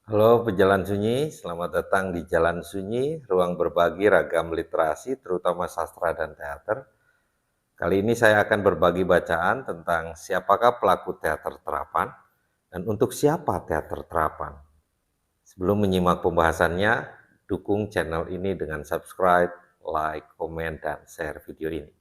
Halo pejalan sunyi, selamat datang di Jalan Sunyi, ruang berbagi ragam literasi, terutama sastra dan teater. Kali ini saya akan berbagi bacaan tentang siapakah pelaku teater terapan dan untuk siapa teater terapan. Sebelum menyimak pembahasannya, dukung channel ini dengan subscribe, like, komen, dan share video ini.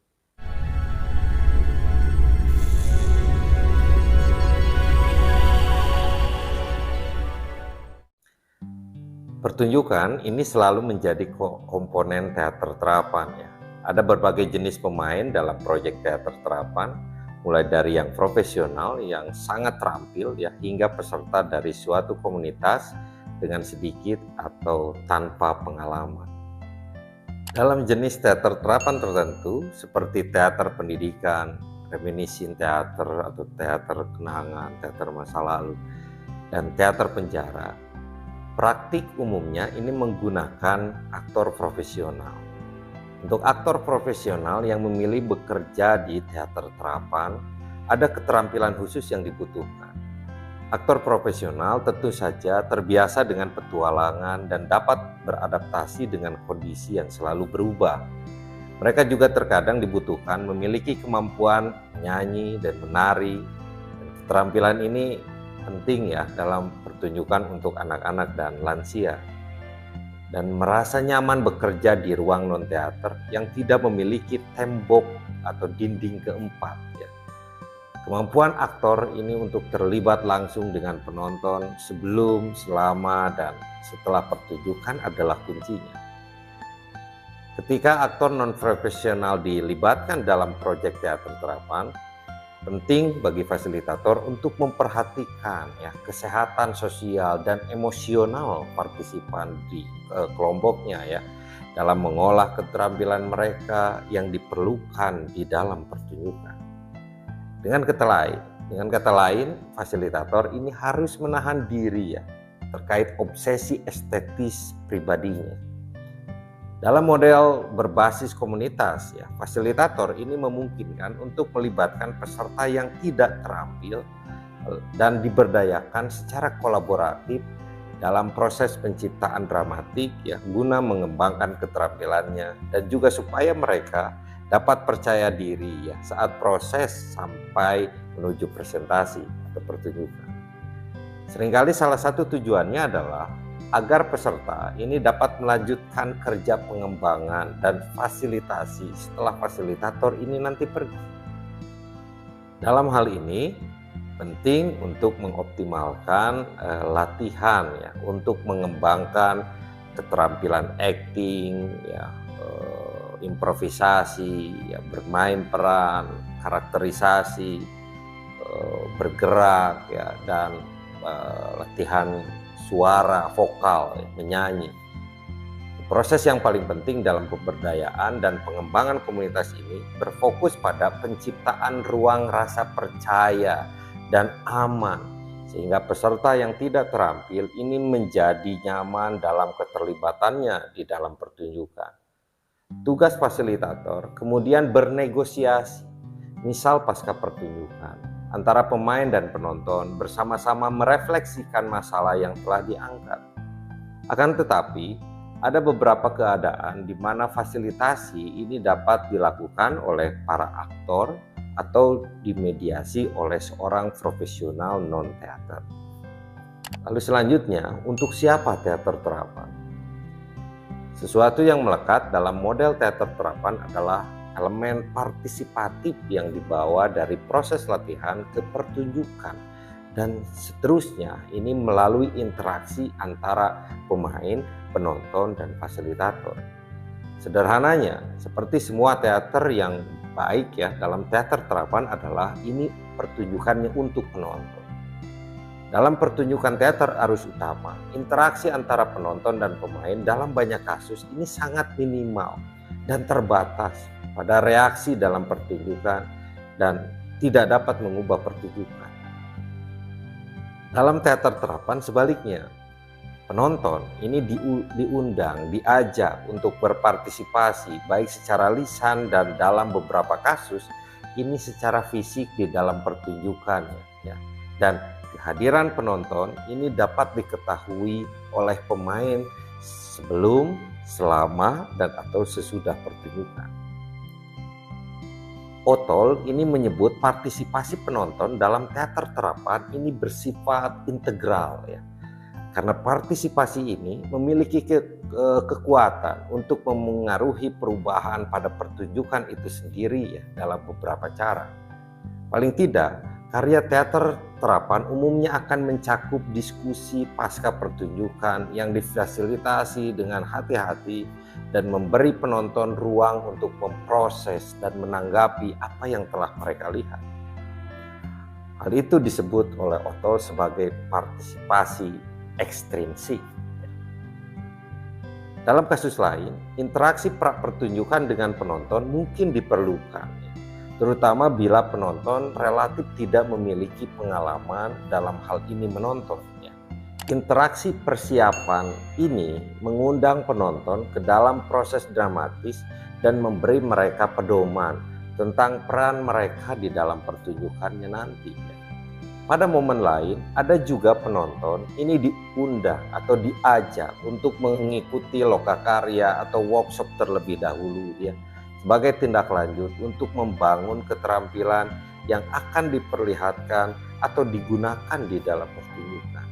Pertunjukan ini selalu menjadi komponen teater terapan ya. Ada berbagai jenis pemain dalam proyek teater terapan, mulai dari yang profesional yang sangat terampil ya, hingga peserta dari suatu komunitas dengan sedikit atau tanpa pengalaman. Dalam jenis teater terapan tertentu seperti teater pendidikan, reminiscent teater atau teater kenangan, teater masa lalu, dan teater penjara, praktik umumnya ini menggunakan aktor profesional. Untuk aktor profesional yang memilih bekerja di teater terapan, ada keterampilan khusus yang dibutuhkan. Aktor profesional tentu saja terbiasa dengan petualangan dan dapat beradaptasi dengan kondisi yang selalu berubah. Mereka juga terkadang dibutuhkan memiliki kemampuan menyanyi dan menari. Dan keterampilan ini penting ya dalam pertunjukan untuk anak-anak dan lansia, dan merasa nyaman bekerja di ruang non-teater yang tidak memiliki tembok atau dinding keempat ya. Kemampuan aktor ini untuk terlibat langsung dengan penonton sebelum, selama, dan setelah pertunjukan adalah kuncinya. Ketika aktor non-profesional dilibatkan dalam proyek teater terapan, penting bagi fasilitator untuk memperhatikan ya kesehatan sosial dan emosional partisipan di kelompoknya ya, dalam mengolah keterampilan mereka yang diperlukan di dalam pertunjukan. Dengan kata lain, fasilitator ini harus menahan diri ya terkait obsesi estetis pribadinya. Dalam model berbasis komunitas ya, fasilitator ini memungkinkan untuk melibatkan peserta yang tidak terampil dan diberdayakan secara kolaboratif dalam proses penciptaan dramatik ya, guna mengembangkan keterampilannya dan juga supaya mereka dapat percaya diri ya saat proses sampai menuju presentasi atau pertunjukan. Seringkali salah satu tujuannya adalah agar peserta ini dapat melanjutkan kerja pengembangan dan fasilitasi setelah fasilitator ini nanti pergi. Dalam hal ini penting untuk mengoptimalkan latihan ya untuk mengembangkan keterampilan acting ya, improvisasi ya, bermain peran, karakterisasi, bergerak ya, dan latihan suara, vokal, menyanyi. Proses yang paling penting dalam pemberdayaan dan pengembangan komunitas ini berfokus pada penciptaan ruang rasa percaya dan aman, sehingga peserta yang tidak terampil ini menjadi nyaman dalam keterlibatannya di dalam pertunjukan. Tugas fasilitator kemudian bernegosiasi, misal pasca pertunjukan, antara pemain dan penonton bersama-sama merefleksikan masalah yang telah diangkat. Akan tetapi, ada beberapa keadaan di mana fasilitasi ini dapat dilakukan oleh para aktor atau dimediasi oleh seorang profesional non-teater. Lalu selanjutnya, untuk siapa teater terapan? Sesuatu yang melekat dalam model teater terapan adalah elemen partisipatif yang dibawa dari proses latihan ke pertunjukan dan seterusnya, ini melalui interaksi antara pemain, penonton, dan fasilitator. Sederhananya, seperti semua teater yang baik ya, dalam teater terapan adalah ini pertunjukannya untuk penonton. Dalam pertunjukan teater arus utama, interaksi antara penonton dan pemain dalam banyak kasus ini sangat minimal dan terbatas pada reaksi dalam pertunjukan dan tidak dapat mengubah pertunjukan. Dalam teater terapan sebaliknya, penonton ini diundang, diajak untuk berpartisipasi baik secara lisan dan dalam beberapa kasus ini secara fisik di dalam pertunjukan ya. Dan kehadiran penonton ini dapat diketahui oleh pemain sebelum, selama, dan atau sesudah pertunjukan. Otol ini menyebut partisipasi penonton dalam teater terapan ini bersifat integral ya. Karena partisipasi ini memiliki kekuatan untuk memengaruhi perubahan pada pertunjukan itu sendiri ya dalam beberapa cara. Paling tidak, karya teater terapan umumnya akan mencakup diskusi pasca pertunjukan yang difasilitasi dengan hati-hati dan memberi penonton ruang untuk memproses dan menanggapi apa yang telah mereka lihat. Hal itu disebut oleh Otol sebagai partisipasi ekstrinsik. Dalam kasus lain, interaksi pra-pertunjukan dengan penonton mungkin diperlukan, terutama bila penonton relatif tidak memiliki pengalaman dalam hal ini menonton. Interaksi persiapan ini mengundang penonton ke dalam proses dramatis dan memberi mereka pedoman tentang peran mereka di dalam pertunjukannya nanti. Pada momen lain, ada juga penonton ini diundang atau diajak untuk mengikuti lokakarya atau workshop terlebih dahulu ya, sebagai tindak lanjut untuk membangun keterampilan yang akan diperlihatkan atau digunakan di dalam pertunjukan.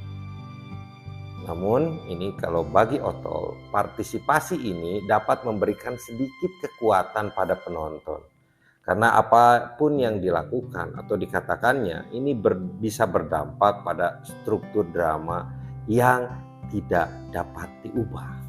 Namun ini kalau bagi Otol, partisipasi ini dapat memberikan sedikit kekuatan pada penonton. Karena apapun yang dilakukan atau dikatakannya ini bisa berdampak pada struktur drama yang tidak dapat diubah.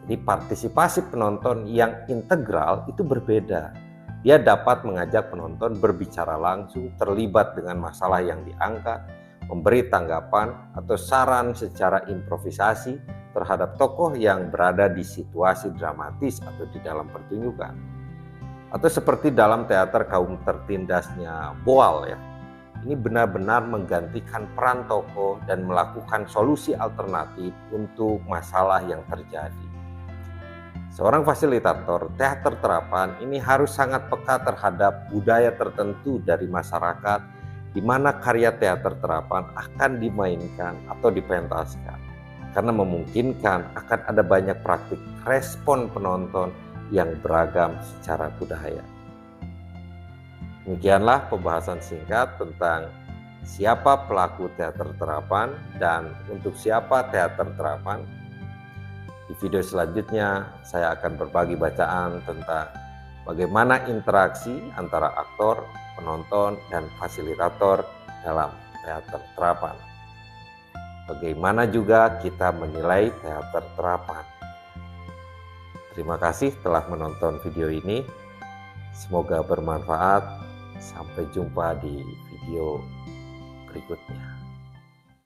Jadi partisipasi penonton yang integral itu berbeda. Dia dapat mengajak penonton berbicara langsung, terlibat dengan masalah yang diangkat, memberi tanggapan atau saran secara improvisasi terhadap tokoh yang berada di situasi dramatis atau di dalam pertunjukan. Atau seperti dalam teater kaum tertindasnya Boal ya. Ini benar-benar menggantikan peran tokoh dan melakukan solusi alternatif untuk masalah yang terjadi. Seorang fasilitator teater terapan ini harus sangat peka terhadap budaya tertentu dari masyarakat di mana karya teater terapan akan dimainkan atau dipentaskan. Karena memungkinkan akan ada banyak praktik respon penonton yang beragam secara budaya. Demikianlah pembahasan singkat tentang siapa pelaku teater terapan dan untuk siapa teater terapan. Di video selanjutnya saya akan berbagi bacaan tentang bagaimana interaksi antara aktor, penonton, dan fasilitator dalam teater terapan. Bagaimana juga kita menilai teater terapan. Terima kasih telah menonton video ini. Semoga bermanfaat. Sampai jumpa di video berikutnya.